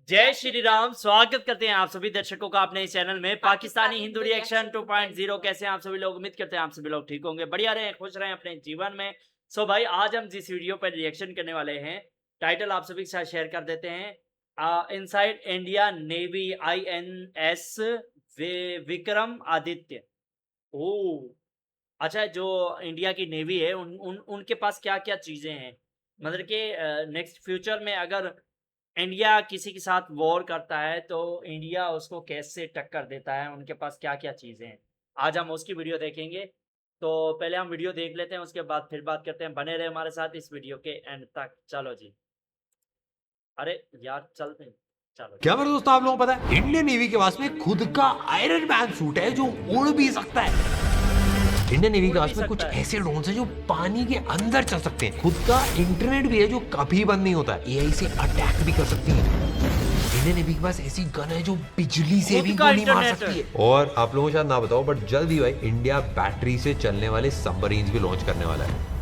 जय श्री राम। स्वागत करते हैं आप सभी दर्शकों का अपने इस चैनल में पाकिस्तानी हिंदू रिएक्शन 2.0। कैसे हैं आप सभी लोग? उम्मीद करते हैं आप सभी लोग ठीक होंगे, बढ़िया रहें, खुश रहें अपने जीवन में। सो भाई, आज हम जिस वीडियो पर रिएक्शन करने वाले हैं, टाइटल आप सभी के साथ शेयर कर देते हैं। Inside India navy INS Vikram Aditya. ओह, अच्छा, जो इंडिया की नेवी है उनके पास क्या क्या चीजें हैं, मतलब कि नेक्स्ट फ्यूचर में अगर इंडिया किसी के साथ वॉर करता है तो इंडिया उसको कैसे टक्कर देता है, उनके पास क्या क्या चीज़ें हैं। आज हम उसकी वीडियो देखेंगे। तो पहले हम वीडियो देख लेते हैं, उसके बाद फिर बात करते हैं। बने रहे हमारे साथ इस वीडियो के एंड तक। चलो जी। अरे यार, चलते हैं। चलो क्या मेरे दोस्तों, आप लोगों को पता है इंडियन नेवी के पास में खुद का आयरन मैन सूट है जो उड़ भी सकता है। इंडियन नेवी के उड़ भी पास में कुछ सकता है। ऐसे ड्रोन्स हैं जो पानी के अंदर चल सकते हैं। खुद का इंटरनेट भी है जो कभी बंद नहीं होता है। एआई से अटैक भी कर सकती है। इंडियन नेवी के पास ऐसी गन है जो बिजली से खुद भी का गोली मार इंटरनेट। सकती है। और आप लोगों को शायद ना बताओ, बट जल्द ही भाई इंडिया बैटरी से चलने वाले सबमरीन्स भी लॉन्च करने वाला है।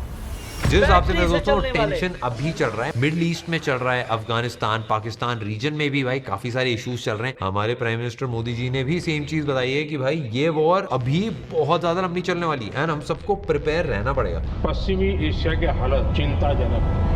जिस हिसाब से मेरे दोस्तों टेंशन अभी चल रहा है, मिडिल ईस्ट में चल रहा है, अफगानिस्तान पाकिस्तान रीजन में भी भाई काफी सारे इश्यूज चल रहे हैं। हमारे प्राइम मिनिस्टर मोदी जी ने भी सेम चीज बताई है कि भाई ये वॉर अभी बहुत ज्यादा लंबी चलने वाली है, हम सबको प्रिपेयर रहना पड़ेगा। पश्चिमी एशिया की हालत चिंताजनक है।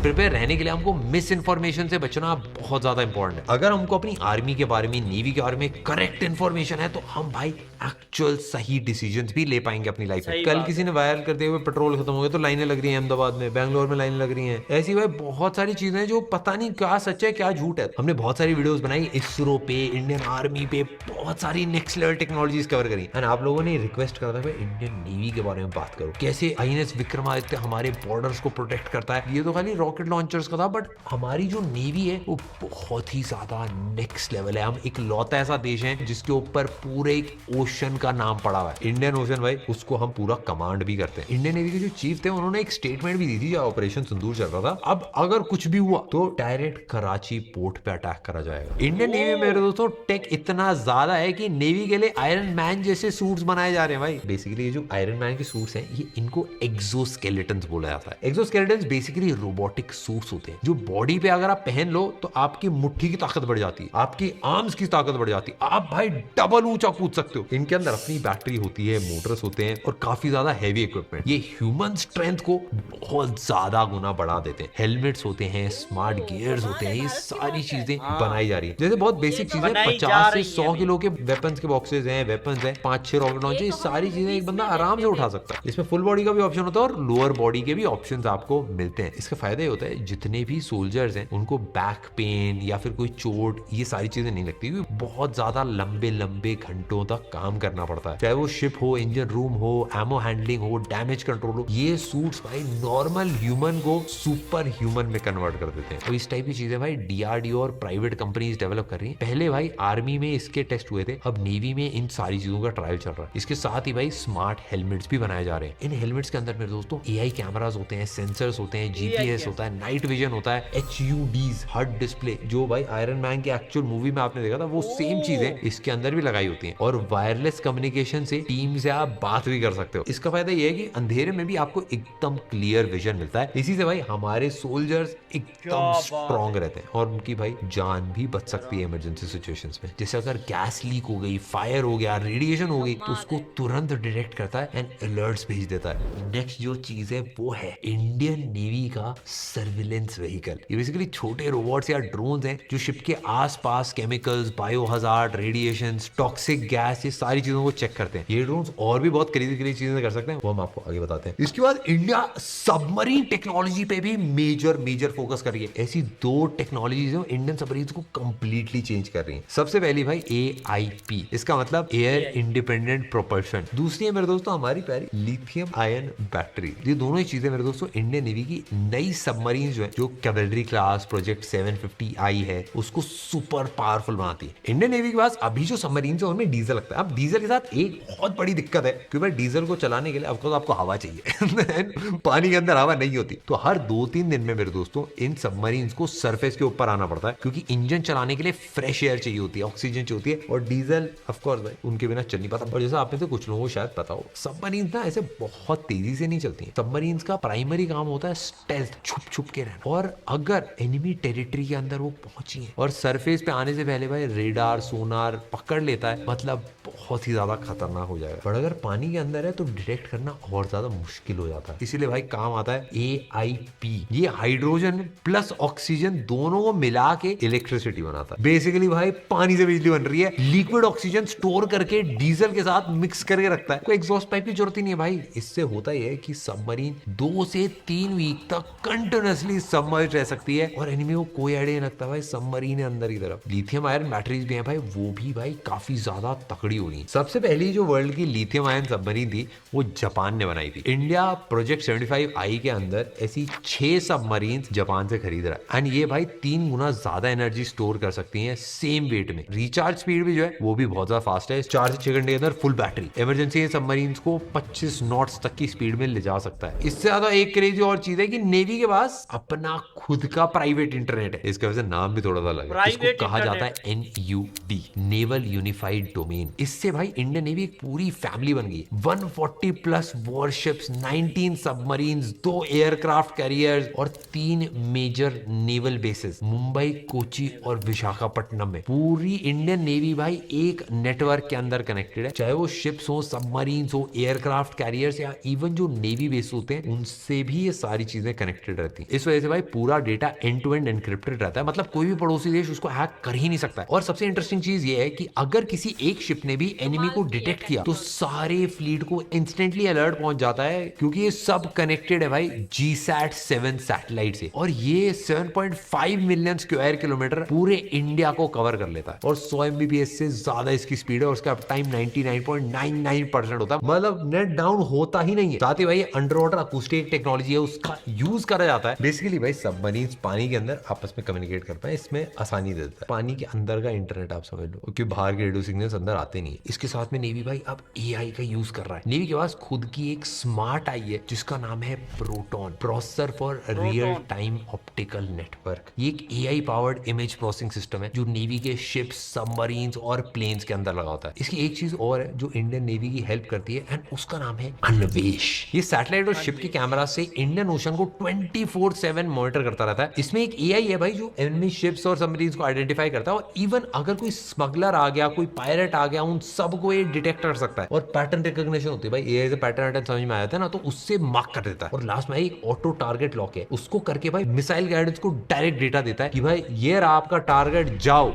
प्रिपेयर रहने के लिए हमको मिस इन्फॉर्मेशन से बचना बहुत ज्यादा इंपॉर्टेंट है। अगर हमको अपनी आर्मी के बारे में, नेवी के बारे में करेक्ट इन्फॉर्मेशन है तो हम भाई एक्चुअल सही डिसीजंस भी ले पाएंगे अपनी लाइफ में। कल किसी ने वायरल करते हुए पेट्रोल खत्म हो गया तो लाइनें लग रही हैं, अहमदाबाद में, बैंगलोर में लाइनें लग रही हैं। ऐसी भाई बहुत सारी चीजें हैं जो पता नहीं क्या सच है क्या झूठ है। हमने बहुत सारी वीडियोस बनाई इसरो पे, इंडियन आर्मी पे, बहुत सारी नेक्स्ट लेवल टेक्नोलॉजीज कवर करी। एंड आप लोगों ने रिक्वेस्ट करा था इंडियन नेवी के बारे में बात करो, कैसे INS विक्रमादित्य हमारे बॉर्डर्स को प्रोटेक्ट करता है। ये तो खाली रॉकेट लॉन्चर्स का था, बट हमारी जो नेवी है वो बहुत ही ज्यादा नेक्स्ट लेवल है। हम एक लौता ऐसा देश है जिसके ऊपर पूरे एक ओशन का नाम पड़ा हुआ है, इंडियन ओशन भाई। उसको हम पूरा कमांड भी करते हैं। इंडियन नेवी के जो चीफ थे उन्होंने एक स्टेटमेंट भी दी थी जब ऑपरेशन सिंदूर चल रहा था, अब अगर कुछ भी हुआ तो डायरेक्ट कराची पोर्ट पे अटैक करा जाएगा। इंडियन नेवी में मेरे दोस्तों टेक इतना ज्यादा है कि नेवी के लिए आयरन मैन जैसे सूट्स बनाए जा रहे हैं भाई। बेसिकली ये जो आयरन मैन के सूट्स हैं, ये इनको एक्सोस्केलेटन्स बोला जाता है। एक्सोस्केलेटन्स बेसिकली रोबोटिक सूट्स होते हैं जो बॉडी पे अगर आप पहन लो तो आपकी मुट्ठी की ताकत बढ़ जाती है, आपकी आर्म्स की ताकत बढ़ जाती है, आप भाई डबल ऊंचा कूद सकते हो। इनके अंदर अपनी बैटरी होती है, मोटर्स होते हैं और काफी ज्यादा हैवी इक्विपमेंट। ये ह्यूमन स्ट्रेंथ को बहुत ज्यादा गुना बढ़ा देते हैं। हेलमेट्स होते हैं, स्मार्ट गियर्स होते हैं, ये सारी चीजें बनाई जा रही है। जैसे बहुत बेसिक चीजें, 50 से 100 किलो के वेपन्स के बॉक्सेस हैं, वेपन्स हैं, 5-6 रॉकेट लॉन्चर, ये सारी चीजें एक बंदा आराम से उठा सकता है। इसमें फुल बॉडी का भी ऑप्शन होता है और लोअर बॉडी के भी ऑप्शंस आपको मिलते हैं। इसका फायदा ये होता है जितने भी सोल्जर्स हैं उनको बैक पेन या फिर कोई चोट, ये सारी चीजें नहीं लगती, क्योंकि बहुत ज्यादा लंबे लंबे घंटों तक काम करना पड़ता है। चाहे वो शिप हो, इंजन रूम हो, एमो हैंडलिंग हो, डैमेज कंट्रोल हो, ये सूट्स भाई नॉर्मल ह्यूमन को सुपर ह्यूमन में कन्वर्ट कर देते हैं। तो इस टाइप की चीजें भाई DRDO और प्राइवेट कंपनीज डेवलप कर रही हैं। पहले भाई आर्मी में इसके टेस्ट हुए थे, अब नेवी में इन सारी चीजों का ट्रायल चल रहा है। इसके साथ ही भाई स्मार्ट हेलमेट्स भी बनाए जा रहे हैं। इन हेलमेट्स के अंदर मेरे दोस्तों AI कैमरास होते हैं, सेंसर्स होते हैं, GPS होता है, नाइट विजन होता है, HUDs हर्ड डिस्प्ले, जो भाई आयरन मैन के एक्चुअल मूवी में आपने देखा था वो सेम चीजें इसके अंदर भी लगाई होती हैं। और वायरलेस कम्युनिकेशन से टीम से आप बात भी कर सकते हो। इसका फायदा ये है कि अंधेरे में भी आपको एकदम क्लियर विजन मिलता है। इसी से भाई हमारे सोल्जर्स एकदम स्ट्रॉन्ग रहते हैं और उनकी भाई जान भी बच सकती है इमरजेंसी सिचुएशंस में। जैसे अगर गैस लीक हो गई, फायर हो गया, रेडिएशन हो गई, तो उसको तुरंत डिटेक्ट करता है एंड अलर्ट्स भेज देता है। नेक्स्ट जो चीज है वो है इंडियन नेवी का सर्विलेंस व्हीकल। ये बेसिकली छोटे रोबोट्स या ड्रोन्स हैं जो शिप के आसपास chemicals, bio hazard, radiations, toxic gas, ये सारी चीजों को चेक करते हैं। ये ड्रोन्स और भी बहुत क्रेजी चीजें कर सकते हैं, वो हम आपको आगे बताते हैं। इसके बाद इंडिया सबमरीन टेक्नोलॉजी पे भी मेजर फोकस कर रही है। ऐसी 2 टेक्नोलॉजीज हैं इंडियन सबमरीन को कंप्लीटली चेंज कर रही है। सबसे पहली भाई AIP, इसका मतलब एयर इंडिपेंडेंट प्रोपल्शन। दूसरी है मेरे दोस्तों हमारी प्यारी लिथियम आयन बैटरी। ये दोनों ही चीजें मेरे दोस्तों इंडियन नेवी की नई सबमरीन जो है, जो कैवेलरी क्लास प्रोजेक्ट 750I है, उसको सुपर पावरफुल बनाती है। इंडियन नेवी के पास अभी जो सबमरीन है उनमें डीजल लगता है। अब डीजल के साथ एक बहुत बड़ी दिक्कत है कि भाई डीजल को चलाने के लिए ऑफकोर्स आपको हवा चाहिए पानी के अंदर हवा नहीं होती, तो हर 2-3 दिन में मेरे दोस्तों इन सबमरीन को सरफेस के ऊपर आना पड़ता है, क्योंकि इंजन चलाने के लिए फ्रेश एयर चाहिए होती है, ऑक्सीजन चाहिए होती है, और डीजल ऑफकोर्स भाई उनके बिना चल नहीं पाता। और जैसा आप में से कुछ लोगों को शायद पता हो, सबमरीन ना ऐसे बहुत तेजी से नहीं चलती हैं। सबमरीन का प्राइमरी काम होता है स्टेल्थ, छुप छुप के रहना। और अगर एनिमी टेरिटरी के अंदर वो पहुंची है और सरफेस पे आने से पहले भाई रेडार सोनार पकड़ लेता है, मतलब बहुत ही ज्यादा खतरनाक हो जाएगा। पर अगर पानी के अंदर है तो डिटेक्ट करना और ज्यादा मुश्किल हो जाता है। इसीलिए भाई काम आता है AIP। ये हाइड्रोजन प्लस ऑक्सीजन दोनों को मिला के इलेक्ट्रिसिटी बनाता है। बेसिकली भाई पानी से बिजली बन रही है, लिक्विड ऑक्सीजन स्टोर करके डीजल के साथ मिक्स करके रखता है। कोई एग्जॉस्ट पाइप की जरूरत ही नहीं है भाई। इससे होता ही है कि सबमरीन 2 से 3 वीक तक कंटिन्यूअसली सबमर्ज रह सकती है और एनिमी को कोई आइडिया नहीं लगता भाई सबमरीन है अंदर की तरफ। लिथियम आयरन बैटरीज भी हैं भाई, वो भी भाई काफी ज्यादा तकड़ी हो रही है। सबसे पहली जो वर्ल्ड की लिथियम आयन सबमरीन थी वो जापान ने बनाई थी। इंडिया प्रोजेक्ट 75I के अंदर ऐसी 6 सबमरीन जापान से खरीद रहा है। एंड ये भाई 3 गुना ज्यादा एनर्जी स्टोर कर सकती हैं सेम वेट में। रिचार्ज स्पीड भी जो है वो भी बहुत ज्यादा फास्ट है। 4 से 6 घंटे के अंदर फुल बैटरी। इमरजेंसी सबमरीन को 25 नॉट्स तक की स्पीड में ले जा सकता है। इससे ज्यादा एक क्रेजी और चीज है कि नेवी के पास अपना खुद का प्राइवेट इंटरनेट है। इसका वैसे नाम भी थोड़ा सा अलग है, इसको कहा जाता है NUD, नेवल यूनिफाइड डोमेन। इससे भाई इंडियन नेवी एक पूरी फैमिली बन गई। 140 plus warships, 19 submarines, 2 aircraft carriers और 3 major naval bases Mumbai, Kochi और विशाखापट्टनम में। पूरी इंडियन नेवी भाई एक नेटवर्क के अंदर कनेक्टेड है, चाहे वो शिप्स हो, सबमरीन्स हो, एयरक्राफ्ट कैरियर्स या इवन जो नेवी बेस होते हैं उनसे भी ये सारी चीजें कनेक्टेड रहती हैं। इस वजह से भाई पूरा data end to end encrypted रहता है, मतलब कोई भी पड़ोसी देश उसको हैक कर ही नहीं सकता। और सबसे इंटरेस्टिंग चीज ये है कि अगर किसी एक शिप ने भी एनिमी को डिटेक्ट किया तो सारे फ्लीट को इंस्टेंटली अलर्ट पहुंच जाता है, क्योंकि ये सब कनेक्टेड है भाई GSAT-7 सैटेलाइट से। और ये 7.5 मिलियन स्क्वायर किलोमीटर पूरे इंडिया को कवर कर लेता है और 100 Mbps से ज्यादा इसकी स्पीड है और उसका अपटाइम 99.99% होता है, मतलब नेट डाउन होता ही नहीं है। साथ ही भाई अंडर वाटर अकूस्टिक टेक्नोलॉजी है, उसका यूज करा जाता है। बेसिकली भाई सबमरीन पानी के अंदर आपस में कम्युनिकेट कर पाए, इसमें आसानी दे देता है। पानी के अंदर का इंटरनेट आप समझ लो, क्योंकि बाहर के रेडियो सिग्नल्स अंदर आते नहीं है। इसके साथ में नेवी भाई अब AI का यूज कर रहा है। नेवी के पास खुद की एक स्मार्ट आई है जिसका नाम है proton, processor for real time optical network. ये एक AI powered image processing system है जो नेवी के शिप्स, सबमरीन्स और प्लेन्स के अंदर लगा होता है। इसकी एक चीज और है जो इंडियन नेवी की हेल्प करती है, एंड उसका नाम है अन्वेष। ये सैटेलाइट और शिप के कैमरा से इंडियन ओशन को 24/7 मॉनिटर करता रहता है। इसमें एक AI है भाई जो एनिमी शिप्स और सबमरीन्स को आइडेंटिफाई करता है, और इवन अगर कोई स्मगलर आ गया, कोई पायरेट आ गया, उन सबको ये डिटेक्ट कर सकता है। और पैटर्न रिकॉग्निशन होती है भाई, AI से पैटर्न समझ में आ जाता है ना, तो उससे मार्क कर देता है। और लास्ट में एक ऑटो टारगेट लॉक है, उसको करके भाई मिसाइल गाइडेंस को डायरेक्ट डेटा देता है कि भाई ये रहा आपका टारगेट, जाओ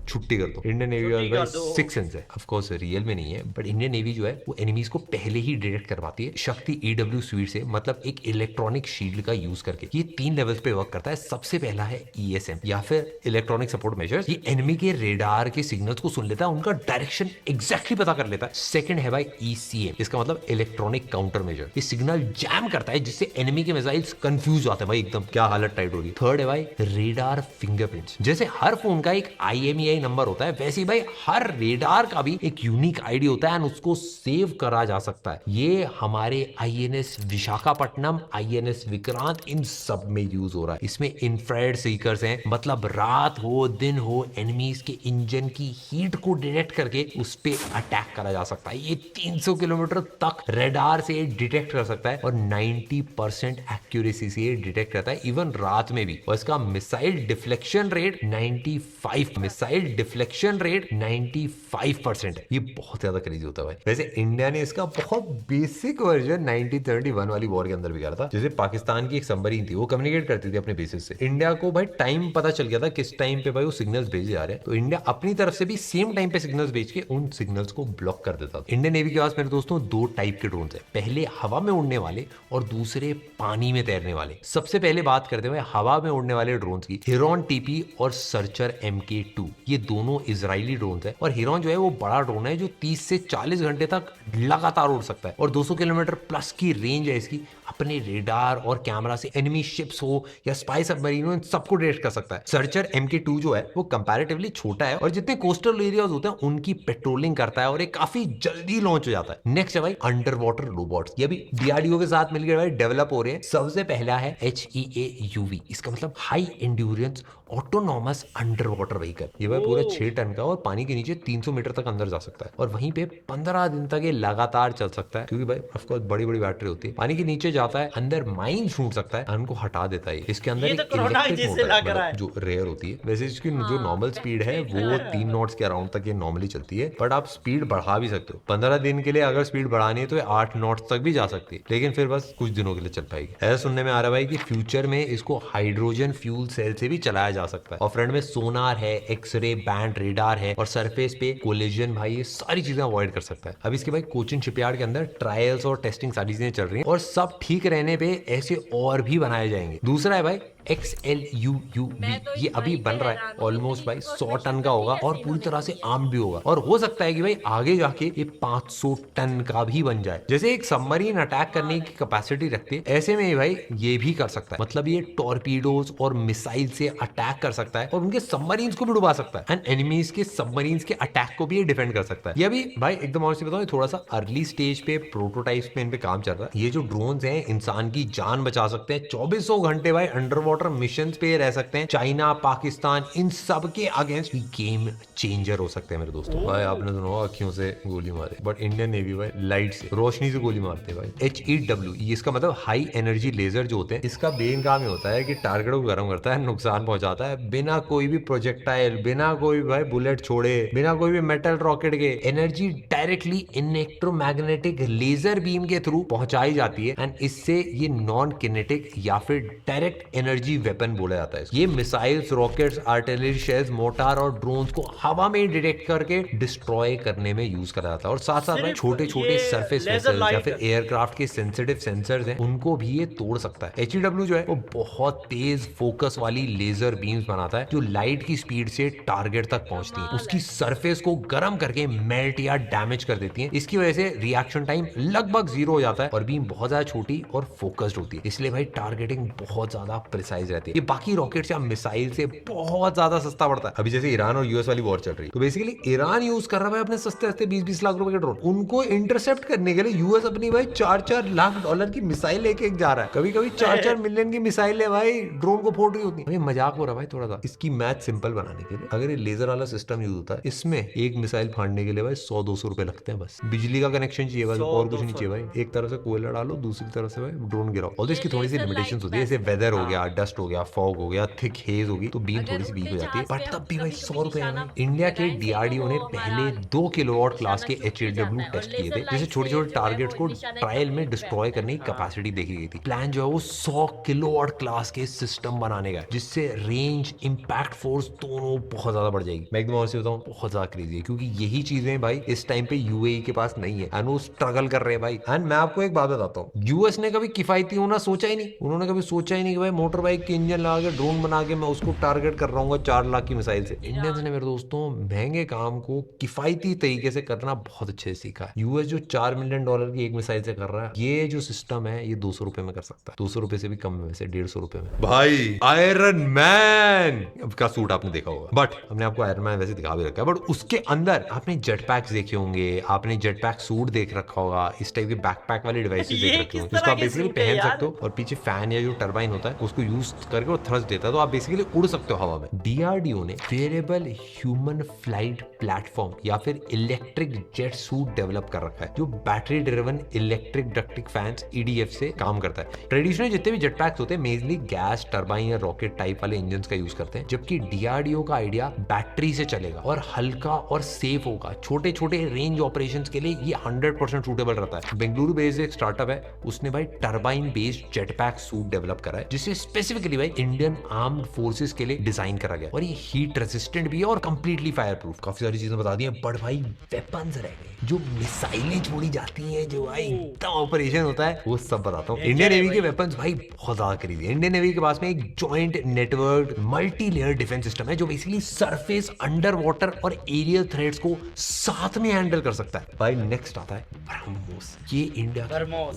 छुट्टी कर दो। इंडियन नेवी भाई 6 सेंस है, ऑफ कोर्स रियल में नहीं है, बट इंडियन नेवी जो है वो एनिमीज को पहले ही डिटेक्ट करवाती है शक्ति EW स्वीट से, मतलब एक इलेक्ट्रॉनिक शील्ड का यूज करके। ये 3 लेवल्स पे वर्क करता है। सबसे पहला है ESM या फिर इलेक्ट्रॉनिक सपोर्ट मेजर्स। ये एनिमी के रेडार के सिग्नल्स को सुन लेता है, उनका डायरेक्शन एग्जैक्टली पता कर लेता है। सेकंड है भाई ECM, इसका मतलब इलेक्ट्रॉनिक काउंटर मेजर। ये सिग्नल जैम करता है जिससे एनिमी के मिसाइल्स कंफ्यूज होते हैं भाई, एकदम क्या हालत टाइट हो रही है। थर्ड है भाई रेडार फिंगरप्रिंट्स। जैसे हर फोन का एक IMEI नंबर होता है, वैसे ही भाई हर रेडार का भी एक यूनिक आईडी होता है, और उसको सेव करा जा सकता है। ये हमारे INS विशाखापट्टनम, INS विक्रांत, इन सब में यूज हो रहा है। इसमें इंफ्रारेड सीकर्स हैं, मतलब रात हो दिन हो एनिमीज के इंजन की हीट को डिटेक्ट करके उस पे अटैक करा जा सकता है। ये 300 किलोमीटर तक रेडार से डिटेक्ट कर सकता है और 90% एक्यूरेसी से डिटेक्ट करता है, इवन रात में भी। और इसका मिसाइल डिफ्लेक्शन रेट 95% है। ये बहुत ज्यादा क्रेजी होता है भाई। वैसे इंडिया ने इसका बहुत बेसिक वर्जन 1971 वाली वॉर के अंदर भी करा था। जैसे पाकिस्तान की एक सबमरीन थी, वो कम्युनिकेट करती थी अपने बेसिस से। इंडिया को भाई टाइम पता चल गया था किस टाइम पे भाई वो सिग्नल्स भेजे जा रहे हैं, तो इंडिया अपनी तरफ से भी सेम टाइम पे सिग्नल्स भेज के उन सिग्नल्स को ब्लॉक कर देता था। इंडियन नेवी के पास मेरे दोस्तों 2 टाइप के ड्रोन है, पहले हवा में उड़ने वाले और दूसरे पानी में तैरने वाले। सबसे पहले बात करते हुए हवा में उड़ने वाले ड्रोन की, हिरॉन TP और सर्चर MK2। ये दोनों इजरायली ड्रोन है, और हिरॉन जो है वो बड़ा ड्रोन है जो 30 से 40 घंटे तक लगातार उड़ सकता है, और 200 किलोमीटर प्लस की रेंज है इसकी। अपने रेडार और कैमरा से एनिमी शिप्स हो या स्पाई सबमरीन हो, इन सबको डिटेक्ट कर सकता है। सर्चर MK2 जो है वो कंपैरेटिवली छोटा है, और जितने कोस्टल एरियाज होते हैं उनकी पेट्रोलिंग करता है, और ये काफी जल्दी लॉन्च हो जाता है। नेक्स्ट है भाई अंडर वाटर रोबोट्स। ये भी DRDO के साथ मिलकर भाई डेवलप हो रहे हैं। सबसे पहला है HEAUV, इसका मतलब high endurance autonomous under water vehicle. ये भाई पूरा 6 टन का और पानी के नीचे 300 मीटर तक अंदर जा सकता है और वहीं पे 15 दिन तक ये लगातार चल सकता है, क्योंकि भाई ऑफ कोर्स बड़ी बड़ी बैटरी होती है। पानी के नीचे जाता है, अंदर माइन छूट सकता है, उनको हटा देता है। इसके अंदर ये तो एक कोरोना इलेक्ट्रिक जैसे मोटर लग रहा है। जो रेयर होती है। वैसे इसकी जो नॉर्मल स्पीड है वो 3 नॉट्स के अराउंड तक ये नॉर्मली चलती है, बट आप स्पीड बढ़ा भी सकते हो। 15 दिन के लिए अगर स्पीड बढ़ानी है तो ये 8 नॉट्स तक भी जा सकती है, लेकिन फिर बस कुछ दिनों के लिए चल पाएगी। ऐसा सुनने में आ रहा है भाई कि फ्यूचर में इसको हाइड्रोजन फ्यूल सेल से भी चलाया जा सकता है। और फ्रंट में सोनार है, एक्सरे बैंड रेडार है और सरफेस पे कोलिजन, भाई ये सारी चीजें अवॉइड कर सकता है। अब इसके भाई कोचिन शिपयार्ड के अंदर ट्रायल्स और टेस्टिंग सारी चीजें चल रही हैं और सब ठीक रहने पे ऐसे और भी बनाए जाएंगे। दूसरा है भाई XLUUV, ये अभी बन रहा है, ऑलमोस्ट भाई 100 टन का होगा और पूरी तरह से आर्म भी होगा और हो सकता है कि भाई आगे जाके ये 500 टन का भी बन जाए। जैसे एक सबमरीन अटैक करने की कैपेसिटी रखती है, ऐसे में भाई ये भी कर सकता है। मतलब ये टॉर्पीडोज और मिसाइल से अटैक कर सकता है और उनके सबमरीन्स को भी डुबा सकता है एंड एनिमीज के सबमरीन्स के अटैक को भी ये डिफेंड कर सकता है। ये अभी भाई एकदम ऑनेस्टली बताऊं, थोड़ा सा अर्ली स्टेज पे प्रोटोटाइप्स पे इन पे काम चल रहा है। ये जो ड्रोन्स हैं इंसान की जान बचा सकते हैं, 2400 घंटे भाई अंडर वाटर मिशन पे रह सकते हैं। चाइना, पाकिस्तान, इन सब के अगेंस्ट गेम चेंजर हो सकते हैं मेरे दोस्तों। भाई आपने सुना होगा अखियों से गोली मारे, बट इंडियन नेवी भाई लाइट से, रोशनी से गोली मारते हैं भाई। HEW, इसका मतलब हाई एनर्जी लेजर जो होते हैं, इसका मेन काम ये होता है कि टारगेट को गर्म करता है, नुकसान पहुंचाता है बिना कोई भी प्रोजेक्टाइल, बिना कोई भाई बुलेट छोड़े, बिना कोई भी मेटल रॉकेट के। Energy directly electromagnetic laser beam के थ्रू पहुंचाई जाती है एंड इससे ये नॉन किनेटिक या फिर डायरेक्ट एनर्जी वेपन बोला जाता है। ये missiles, rockets, artillery shells, motor और ड्रोन्स को हवा में डिटेक्ट करके डिस्ट्रॉय करने में यूज करा जाता है। और साथ साथ में छोटे छोटे सरफेस वेसल्स या फिर एयरक्राफ्ट के सेंसिटिव सेंसर्स हैं, उनको भी ये तोड़ सकता है। HEW जो है वो बहुत तेज फोकस वाली लेजर बीम्स बनाता है जो लाइट की स्पीड से टारगेट तक पहुंचती है, उसकी सरफेस को गर्म करके मेल्ट या डैमेज कर देती है। इसकी वजह से रिएक्शन टाइम लगभग 0 हो जाता है और बीम बहुत ज्यादा छोटी और फोकस्ड होती है, इसलिए भाई टारगेटिंग बहुत ज्यादा प्रिसाइज रहती है। ये बाकी रॉकेट्स या मिसाइल से बहुत ज्यादा सस्ता पड़ता है। अभी जैसे ईरान और यूएस वाली वॉर चल रही है, तो बेसिकली ईरान यूज कर रहा है अपने सस्ते 20-20 लाख रुपए के ड्रोन। उनको इंटरसेप्ट करने के लिए यूएस अपनी भाई 4-4 लाख डॉलर की मिसाइल लेके जा रहा है। कभी कभी 4-4 मिलियन की मिसाइल है भाई ड्रोन को फोड़ रही होती है। मजाक हो रहा है भाई थोड़ा सा। इसकी मैथ सिंपल बनाने के लिए अगर ये लेजर वाला सिस्टम यूज होता है, इसमें एक मिसाइल फाड़ने के लिए भाई 100-200 रुपए लगते हैं बस। बिजली का कनेक्शन चाहिए बस, और कुछ नहीं चाहिए भाई। एक तरफ से कोयला डालो, दूसरी तरफ से भाई ड्रोन गिराओ। और इसकी थोड़ी सी लिमिटेशंस होती है, जैसे वेदर हो गया, डस्ट हो गया, फॉग हो गया, थिक हेज होगी, तो बीम थोड़ी सी वीक हो जाती है, बट तब भी भाई 100 रुपए है। इंडिया के DRDO ने पहले 2 किलोवाट क्लास के HEW टेस्ट किए थे, जैसे छोटे छोटे टारगेट्स को ट्रायल में डिस्ट्रॉय करने की कैपेसिटी देखी गई थी। प्लान जो है वो 100 किलोवाट क्लास के सिस्टम बनाने का, जिससे रेंज, इंपैक्ट फोर्स दोनों बहुत ज्यादा बढ़ जाएगी। मैं एकदम और से बताऊं, बहुत ज्यादा क्रेजी है, क्योंकि यही चीजें भाई इस टाइम पे UAE के पास नहीं है एंड वो स्ट्रगल कर रहे हैं भाई। एंड मैं आपको एक बात बताता हूँ, यूएस ने कभी किफायती होना सोचा ही नहीं। उन्होंने कभी सोचा ही नहीं कि भाई मोटर बाइक के इंजन लगा के ड्रोन बना के मैं उसको टारगेट कर रहा हूँ 4 लाख की मिसाइल से। इंडियंस ने मेरे दोस्तों महंगे काम को किफायती तरीके से करना बहुत अच्छे से सीखा है। यूएस जो $4 मिलियन की एक मिसाइल से कर रहा है, ये जो सिस्टम है ये 200 रुपए में कर सकता है। 200 रुपए से भी कम में, वैसे 150 रुपए में। भाई आयरन मैन का सूट आपने देखा होगा, बट हमने आपको आयरन मैन वैसे दिखा भी रखा है, बट उसके अंदर आपने जेट पैक्स देखे होंगे, आपने जेट पैक सूट देख रखा होगा, इस टाइप के बैकपैक वाले डिवाइसेस देख रखे होंगे, जिसको आप बेसिकली पहन सकते हो और पीछे फैन या जो टरबाइन होता है उसको यूज करके वो थ्रस्ट देता है, तो आप बेसिकली उड़ सकते हो हवा में। DRDO ने वेरिएबल ह्यूमन फ्लाइट प्लेटफॉर्म या फिर इलेक्ट्रिक जेट सूट डेवलप कर रखा है, जो battery driven electric ducted fans EDF से काम करता है। ट्रेडिशनल जितने भी जेट पैक्स होते हैं मेनली गैस टरबाइन या रॉकेट टाइप वाले इंजन का यूज करते हैं, जबकि DRDO का आइडिया बैटरी से चलेगा और हल्का और सेफ होगा। छोटे छोटे रेंज ऑपरेशंस के लिए ये 100% सूटेबल रहता है। बेंगलुरु बेस्ड एक स्टार्टअप है, उसने भाई turbine based jet pack suit develop करा है, जिसे स्पेसिफिकली भाई इंडियन आर्म्ड फोर्सेस के लिए डिजाइन करा गया और ये हीट रेजिस्टेंट भी है और कंप्लीटली फायर प्रूफ। काफी सारी चीजें बता दी हैं, बट भाई वेपन्स रह गए, जो मिसाइलें छोड़ी जाती हैं, जो भाई इतना ऑपरेशन होता है, वो सब बताता हूँ। इंडियन नेवी के वेपन्स भाई बहुत ज्यादा खरीदी है। इंडियन नेवी के पास में एक joint network multi layer defence system है, जो बेसिकली सरफेस, अंडर वाटर और एरियल थ्रेट्स को साथ में हैंडल कर सकता है। भाई नेक्स्ट आता है ब्रह्मोस। ये इंडिया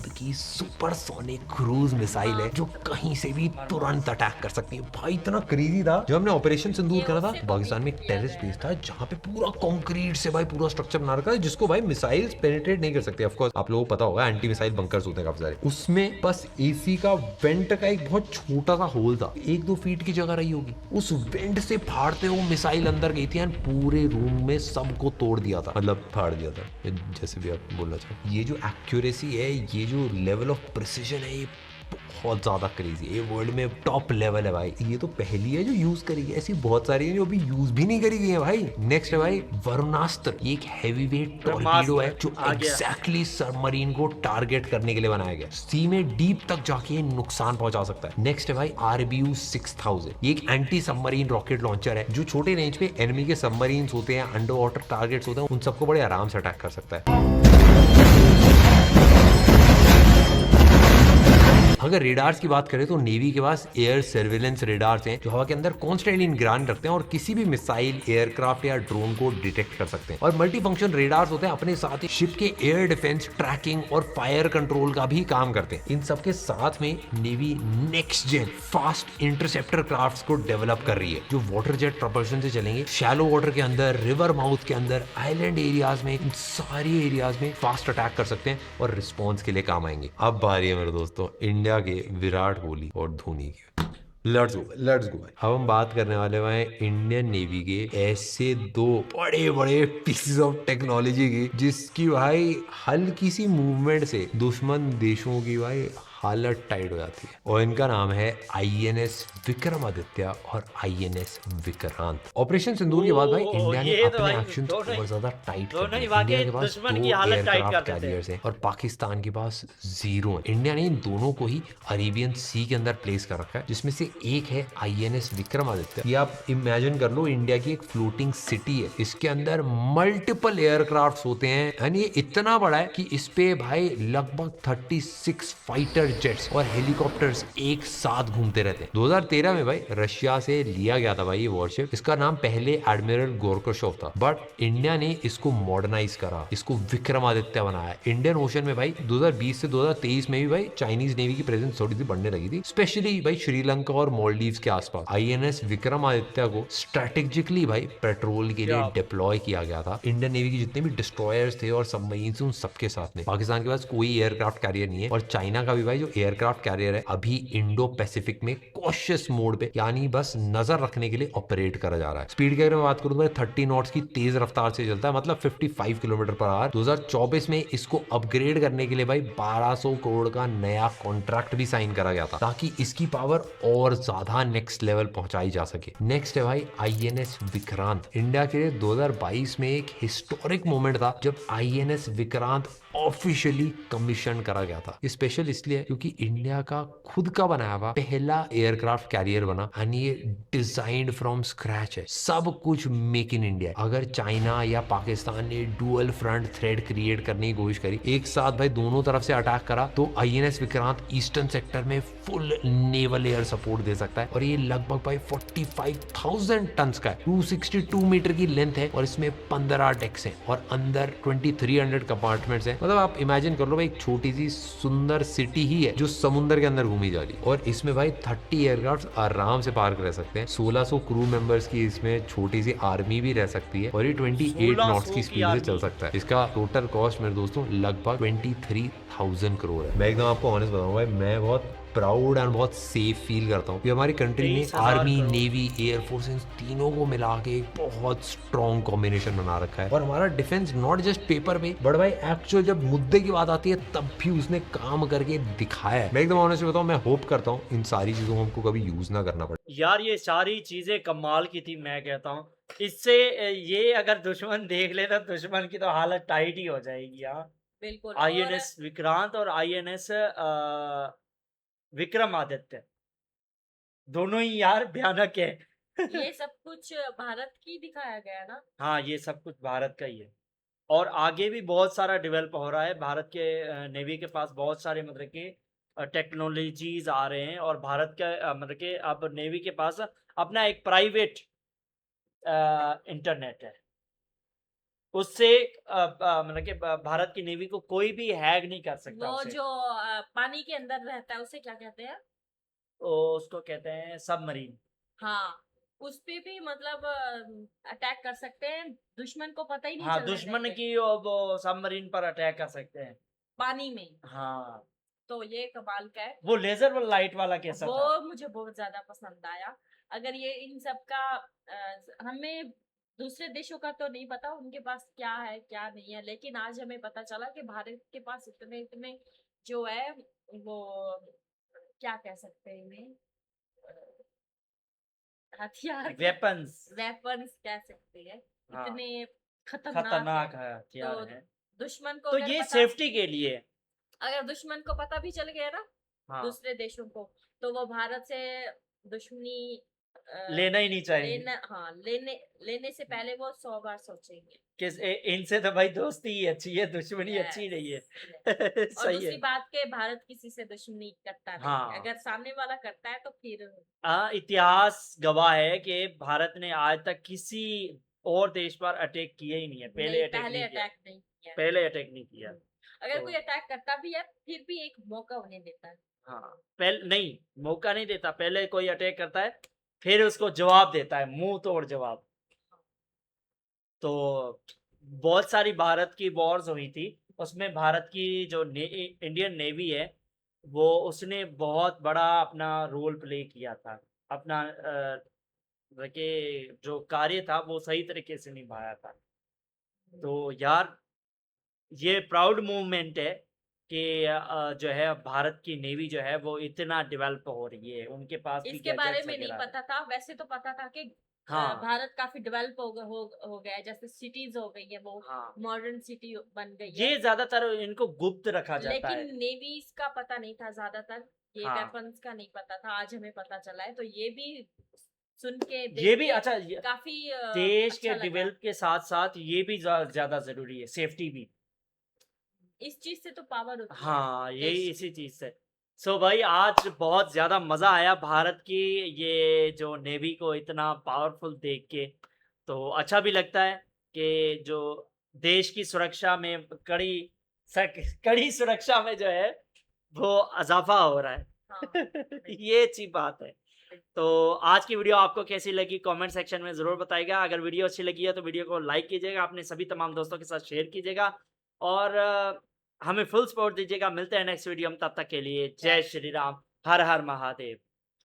की सुपरसोनिक क्रूज मिसाइल है, जो कहीं से भी तुरंत अटैक कर सकती है। भाई इतना क्रेजी था। जब हमने ऑपरेशन सिंदूर करा था, पाकिस्तान में एक टेररिस्ट बेस था जहाँ पे पूरा कंक्रीट से भाई पूरा स्ट्रक्चर बना रखा है जिसको भाई मिसाइल्स पेनिट्रेट नहीं कर सकते। ऑफ कोर्स आप लोगों को पता होगा एंटी मिसाइल बंकर्स होते हैं काफी सारे, उसमें बस एसी का वेंट का एक बहुत छोटा सा होल था, 1-2 फीट की जगह रही होगी, उस वेंट से फाड़ते वो मिसाइल अंदर गई थी एंड पूरे रूम में सबको तोड़ दिया था, मतलब फाड़ दिया था, जैसे भी आप बोलना चाहो। ये जो एक्यूरेसी है, ये जो लेवल ऑफ प्रिसिजन है, ये बहुत ज्यादा क्रेजी है। ये वर्ल्ड में टॉप लेवल है भाई। ये तो पहली है जो यूज करी है, ऐसी बहुत सारी है जो अभी यूज भी नहीं करी गई है भाई। नेक्स्ट है भाई वरुणास्त्र। ये एक हैवीवेट टॉर्पीडो है जो एग्जैक्टली सबमरीन को टारगेट करने के लिए बनाया गया, सी में डीप तक जाके नुकसान पहुंचा सकता है। नेक्स्ट है भाई RBU 6000। ये एक एंटी सबमरीन रॉकेट लॉन्चर है जो छोटे रेंज पे एनिमी के सबमरीन्स होते हैं, अंडर वाटर टारगेट्स होते हैं, उन सबको बड़े आराम से अटैक कर सकता है। अगर रेडार्स की बात करें तो नेवी के पास एयर सर्वेलेंस रेडार्स हैं जो हवा के अंदर कॉन्स्टेंटली निगरानी रखते हैं और किसी भी मिसाइल, एयरक्राफ्ट या ड्रोन को डिटेक्ट कर सकते हैं। और मल्टी फंक्शन रेडार्स होते हैं, अपने साथ ही शिप के एयर डिफेंस, ट्रैकिंग और फायर कंट्रोल का भी काम करते हैं। इन सबके साथ में navy next gen fast interceptor crafts को डेवलप कर रही है जो वाटर जेट प्रपल्शन से चलेंगे, शैलो वाटर के अंदर, रिवर माउथ के अंदर, आइलैंड एरियाज में, इन सारी एरियाज में फास्ट अटैक कर सकते हैं और रिस्पॉन्स के लिए काम आएंगे। अब बारी है मेरे दोस्तों इंडिया के विराट कोहली और धोनी की। लेट्स गो भाई। अब हम बात करने वाले हैं इंडियन नेवी के ऐसे 2 बड़े बड़े पीसेस ऑफ टेक्नोलॉजी की जिसकी भाई हल्की सी मूवमेंट से दुश्मन देशों की भाई हालत टाइट हो जाती है, और इनका नाम है INS विक्रमादित्य और INS विक्रांत। ऑपरेशन सिंदूर के बाद भाई इंडिया ने अपने एक्शन और ज्यादा टाइट कर दिए। इंडिया के पास 2 एयरक्राफ्ट कैरियर्स हैं और पाकिस्तान के पास 0 है। इंडिया ने इन दोनों को ही अरेबियन सी के अंदर प्लेस कर रखा है, जिसमें से एक है INS विक्रमादित्य। ये आप इमेजिन कर लो इंडिया की एक फ्लोटिंग सिटी है, इसके अंदर मल्टीपल एयरक्राफ्ट होते हैं यानी ये इतना बड़ा है कि इस पे भाई लगभग 36 फाइटर जेट्स और हेलीकॉप्टर्स एक साथ घूमते रहते हैं। 2013 में भाई रशिया से लिया गया था भाई ये वॉरशिप। इसका नाम पहले एडमिरल गोरकोशोव था, बट इंडिया ने इसको मॉडर्नाइज करा, इसको विक्रमादित्य बनाया। इंडियन ओशन में भाई 2020 से 2023 में भी भाई चाइनीज नेवी की प्रेजेंस थोड़ी सी बढ़ने लगी थी, स्पेशली भाई श्रीलंका और मालदीव्स के आसपास। INS विक्रमादित्य को स्ट्रेटेजिकली भाई पेट्रोल के लिए डिप्लॉय किया गया था। इंडियन नेवी की जितने भी डिस्ट्रॉयर्स थे और सबमरीन्स उन सबके साथ में। पाकिस्तान के पास कोई एयरक्राफ्ट कैरियर नहीं है और चाइना का भी भाई जो एयरक्राफ्ट कैरियर है अभी इंडो पैसिफिक में कॉशियस मोड पे यानी बस नजर रखने के लिए ऑपरेट करा जा रहा है। स्पीड की अगर मैं बात करूं तो 30 नॉट्स की तेज रफ्तार से चलता है, मतलब 55 किलोमीटर पर आवर। 2024 में इसको अपग्रेड करने के लिए भाई 1200 करोड़ का नया कॉन्ट्रैक्ट भी साइन करा गया था ताकि इसकी पावर और ज्यादा नेक्स्ट लेवल पहुंचाई जा सके। नेक्स्ट है भाई INS विक्रांत। इंडिया के लिए 2022 में एक हिस्टोरिक मोमेंट था जब INS विक्रांत ऑफिशियली कमीशन करा गया था। स्पेशल इसलिए क्योंकि इंडिया का खुद का बनाया हुआ पहला एयरक्राफ्ट कैरियर बना यानी ये डिजाइन्ड फ्रॉम स्क्रैच है, सब कुछ मेक इन इंडिया। अगर चाइना या पाकिस्तान ने डुअल फ्रंट थ्रेड क्रिएट करने की कोशिश करी, एक साथ भाई दोनों तरफ से अटैक करा, तो INS विक्रांत ईस्टर्न सेक्टर में फुल नेवल एयर सपोर्ट दे सकता है। और ये लगभग भाई 45,000 टन का है, 262 मीटर की लेंथ है और इसमें 15 डेक्स हैं और अंदर 2300 कंपार्टमेंट्स हैं। मतलब आप इमेजिन कर लो भाई एक छोटी सी सुंदर सिटी ही है जो समुद्र के अंदर घूमी जा रही है। और इसमें भाई 30 एयरक्राफ्ट आराम से पार्क रह सकते हैं, 1600 क्रू मेंबर्स की इसमें छोटी सी आर्मी भी रह सकती है और ये 28 नॉट्स की स्पीड से चल सकता है। इसका टोटल कॉस्ट मेरे दोस्तों लगभग 23,000 करोड़ है। मैं एकदम आपको ऑनेस्ट बताऊं भाई, मैं बहुत प्राउड एंड बहुत सेफ फील करता हूँ कि हमारी कंट्री में आर्मी, नेवी, एयरफोर्स इन तीनों को मिला के एक बहुत स्ट्रॉन्ग कॉम्बिनेशन बना रखा है। और हमारा डिफेंस नॉट जस्ट पेपर पे बट भाई एक्चुअल जब मुद्दे की बात आती है तब भी उसने काम करके दिखाया है। मैं एकदम ऑनेस्ट बताऊँ, मैं होप करता हूँ इन सारी चीजों को हमको कभी यूज ना करना पड़े। यार ये सारी चीजें कमाल की थी, मैं कहता हूँ इससे ये अगर दुश्मन देख ले तो दुश्मन की तो हालत टाइट ही हो जाएगी यार। बिल्कुल। INS विक्रांत और INS विक्रमादित्य दोनों ही यार भयानक है। ये सब कुछ भारत की दिखाया गया ना। हाँ, ये सब कुछ भारत का ही है और आगे भी बहुत सारा डेवलप हो रहा है। भारत के नेवी के पास बहुत सारे मतलब के टेक्नोलॉजीज आ रहे हैं और भारत का मतलब के अब नेवी के पास अपना एक प्राइवेट इंटरनेट है। उससे मतलब कि भारत की नेवी को कोई भी हैक नहीं कर सकता वो उसे। जो पानी के अंदर रहता है उसे क्या कहते हैं? उसको कहते हैं सबमरीन। हाँ, उस पे भी मतलब अटैक कर सकते हैं, दुश्मन को पता ही नहीं हाँ, चलने दुश्मन देंगे की वो सबमरीन पर अटैक कर सकते हैं। पानी में। हाँ, तो ये कमाल का है। वो लेजर वाला लाइट वाला कैसा था? वो मुझे बहुत ज्यादा पसंद आया। अगर ये इन सब का हमें दूसरे देशों का तो नहीं पता उनके पास क्या है क्या नहीं है, लेकिन आज हमें पता चला कि भारत के पास इतने इतने जो है वो क्या कह सकते हैं इन्हें, हथियार वेपन्स। वेपन्स कह सकते हैं, हाँ, इतने खतरनाक है। खतरनाक है, हथियार तो है। दुश्मन को तो अगर ये पता सेफ्टी के लिए। अगर दुश्मन को पता भी चल गया ना हाँ, दूसरे देशों को, तो वो भारत से दुश्मनी लेना ही नहीं चाहिए। लेने से पहले वो 100 बार सोचेंगे। कि इनसे तो भाई दोस्ती ही अच्छी है, दुश्मनी अच्छी नहीं है। और सही दूसरी है। बात के भारत किसी से दुश्मनी करता नहीं है, हाँ, अगर सामने वाला करता है तो फिर इतिहास गवाह है कि भारत ने आज तक किसी और देश पर अटैक किया ही नहीं है। नहीं, अटैक पहले नहीं किया। अटैक नहीं किया। पहले अटैक नहीं किया। अगर तो कोई अटैक करता भी है फिर भी एक मौका उन्हें देता है। हाँ, पहले नहीं, मौका नहीं देता। पहले कोई अटैक करता है, फिर उसको जवाब देता है, मुंह तोड़ जवाब। तो बहुत सारी भारत की वॉर्स हुई थी, उसमें भारत की जो इंडियन नेवी है, वो उसने बहुत बड़ा अपना रोल प्ले किया था। अपना के जो कार्य था वो सही तरीके से निभाया था। तो यार, ये प्राउड मूवमेंट है कि जो है भारत की नेवी जो है वो इतना डेवलप हो रही है, उनके पास भी इसके बारे गैजेट्स में नहीं वगैरह है। पता था, वैसे तो पता था कि हाँ, भारत काफी डेवलप हो गया है, जैसे सिटीज हो गई है, वो हाँ, मॉडर्न सिटी बन गई है। ये ज्यादातर इनको गुप्त रखा जाता लेकिन है। नेवीज का पता नहीं था ज्यादातर, ये हाँ, वेपन्स का नहीं पता था, आज हमें पता चला है, तो ये भी सुन के ये देख भी के अच्छा, काफी देश के अच्छा लगा। डेवलप के साथ साथ ये भी ज्यादा जरूरी है, सेफ्टी भी। इस चीज से तो पावर होती है हाँ, यही देश इसी चीज से। सो भाई, आज बहुत ज्यादा मजा आया भारत की ये जो नेवी को इतना पावरफुल देख के। तो अच्छा भी लगता है कि जो देश की सुरक्षा में कड़ी सुरक्षा में जो है वो इजाफा हो रहा है। हाँ। ये अच्छी बात है। तो आज की वीडियो आपको कैसी लगी कमेंट सेक्शन में ज़रूर बताइएगा। अगर वीडियो अच्छी लगी है तो वीडियो को लाइक कीजिएगा, अपने सभी तमाम दोस्तों के साथ शेयर कीजिएगा और हमें फुल सपोर्ट दीजिएगा। मिलते हैं नेक्स्ट वीडियो में, तब तक के लिए जय श्री राम, हर हर महादेव।